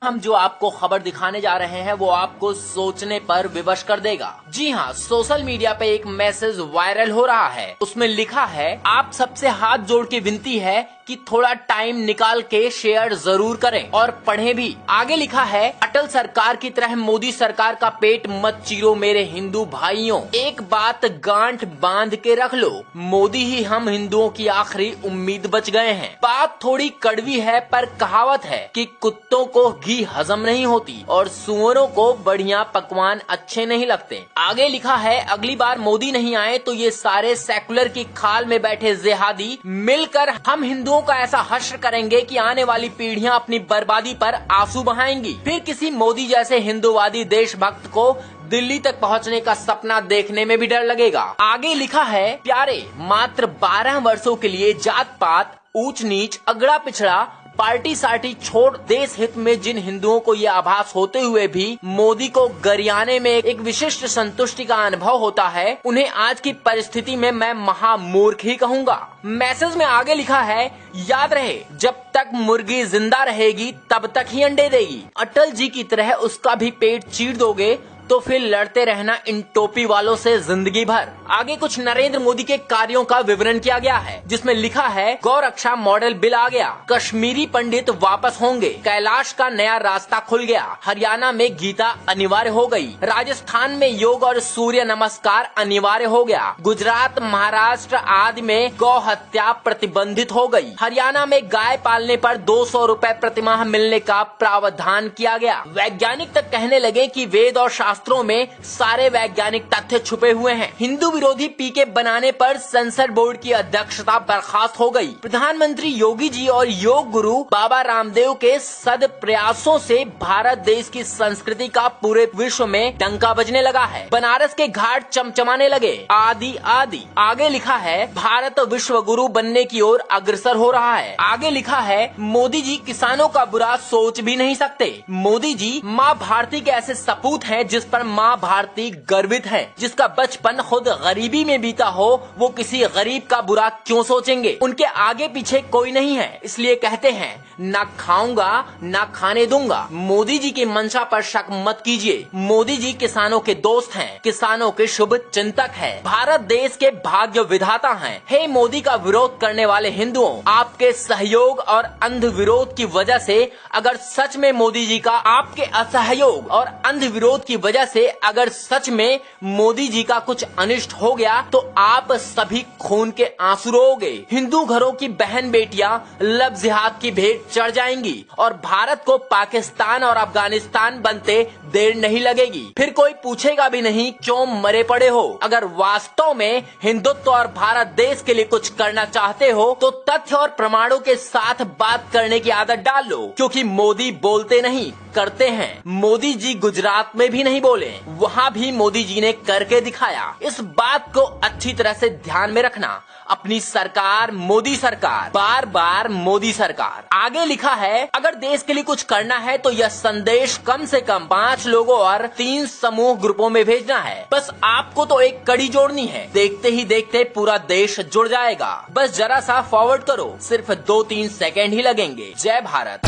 हम जो आपको खबर दिखाने जा रहे हैं वो आपको सोचने पर विवश कर देगा। जी हाँ, सोशल मीडिया पे एक मैसेज वायरल हो रहा है। उसमें लिखा है, आप सबसे हाथ जोड़ के विनती है कि थोड़ा टाइम निकाल के शेयर जरूर करें और पढ़ें भी। आगे लिखा है, अटल सरकार की तरह मोदी सरकार का पेट मत चीरो मेरे हिंदू भाइयों। एक बात गांठ बांध के रख लो, मोदी ही हम हिंदुओं की आखिरी उम्मीद बच गए हैं। बात थोड़ी कड़वी है पर कहावत है कि कुत्तों को घी हजम नहीं होती और सुअरों को बढ़िया पकवान अच्छे नहीं लगते। आगे लिखा है, अगली बार मोदी नहीं आए तो ये सारे सेकुलर की खाल में बैठे जिहादी मिलकर हम हिंदुओं का ऐसा हश्र करेंगे कि आने वाली पीढ़ियां अपनी बर्बादी पर आंसू बहाएंगी। फिर किसी मोदी जैसे हिंदूवादी देशभक्त को दिल्ली तक पहुंचने का सपना देखने में भी डर लगेगा। आगे लिखा है, प्यारे, मात्र 12 वर्षों के लिए जात पात, ऊंच नीच, अगड़ा पिछड़ा, पार्टी सार्टी छोड़ देश हित में जिन हिंदुओं को ये आभास होते हुए भी मोदी को गरियाने में एक विशिष्ट संतुष्टि का अनुभव होता है, उन्हें आज की परिस्थिति में मैं महामूर्ख ही कहूँगा। मैसेज में आगे लिखा है, याद रहे जब तक मुर्गी जिंदा रहेगी तब तक ही अंडे देगी। अटल जी की तरह उसका भी पेट चीर दोगे तो फिर लड़ते रहना इन टोपी वालों से जिंदगी भर। आगे कुछ नरेंद्र मोदी के कार्यों का विवरण किया गया है, जिसमें लिखा है, गौ रक्षा मॉडल बिल आ गया, कश्मीरी पंडित वापस होंगे, कैलाश का नया रास्ता खुल गया, हरियाणा में गीता अनिवार्य हो गई, राजस्थान में योग और सूर्य नमस्कार अनिवार्य हो गया, गुजरात, महाराष्ट्र आदि में गौ हत्या प्रतिबंधित हो गई, हरियाणा में गाय पालने पर 200 रुपए प्रतिमाह मिलने का प्रावधान किया गया। वैज्ञानिक तक कहने लगे कि वेद और शास्त्रों में सारे वैज्ञानिक तथ्य छुपे हुए हैं। हिंदू विरोधी पीके बनाने पर सेंसर बोर्ड की अध्यक्षता बर्खास्त हो गई। प्रधानमंत्री योगी जी और योग गुरु बाबा रामदेव के सद प्रयासों से भारत देश की संस्कृति का पूरे विश्व में डंका बजने लगा है। बनारस के घाट चमचमाने लगे, आदि आदि। आगे लिखा है, भारत विश्व गुरु बनने की ओर अग्रसर हो रहा है। आगे लिखा है, मोदी जी किसानों का बुरा सोच भी नहीं सकते। मोदी जी माँ भारती के ऐसे सपूत हैं जिस पर माँ भारती गर्वित है। जिसका बचपन खुद गरीबी में बीता हो, वो किसी गरीब का बुरा क्यों सोचेंगे। उनके आगे पीछे कोई नहीं है, इसलिए कहते हैं, ना खाऊंगा ना खाने दूंगा। मोदी जी की मंशा पर शक मत कीजिए। मोदी जी किसानों के दोस्त हैं, किसानों के शुभ चिंतक हैं, भारत देश के भाग्य विधाता हैं। हे मोदी का विरोध करने वाले हिंदुओं, आपके सहयोग और अंध विरोध की वजह से अगर सच में मोदी जी का, आपके असहयोग और अंध विरोध की वजह से अगर सच में मोदी जी का कुछ अनिष्ट हो गया तो आप सभी खून के आंसू रोओगे। हिंदू घरों की बहन बेटियां लब जिहाद की भेंट चढ़ जाएंगी और भारत को पाकिस्तान और अफगानिस्तान बनते देर नहीं लगेगी। फिर कोई पूछेगा भी नहीं क्यों मरे पड़े हो। अगर वास्तव में हिंदुत्व और भारत देश के लिए कुछ करना चाहते हो तो तथ्य और प्रमाणों के साथ बात करने की आदत डाल लो, क्योंकि मोदी बोलते नहीं करते हैं। मोदी जी गुजरात में भी नहीं बोले, वहाँ भी मोदी जी ने करके दिखाया। इस बात को अच्छी तरह से ध्यान में रखना। अपनी सरकार मोदी सरकार, बार बार मोदी सरकार। आगे लिखा है, अगर देश के लिए कुछ करना है तो यह संदेश कम से कम 5 लोगों और 3 समूह ग्रुपों में भेजना है। बस आपको तो एक कड़ी जोड़नी है, देखते ही देखते पूरा देश जुड़ जाएगा। बस जरा सा फॉरवर्ड करो, सिर्फ 2-3 सेकेंड ही लगेंगे। जय भारत।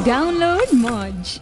डाउनलोड मौज।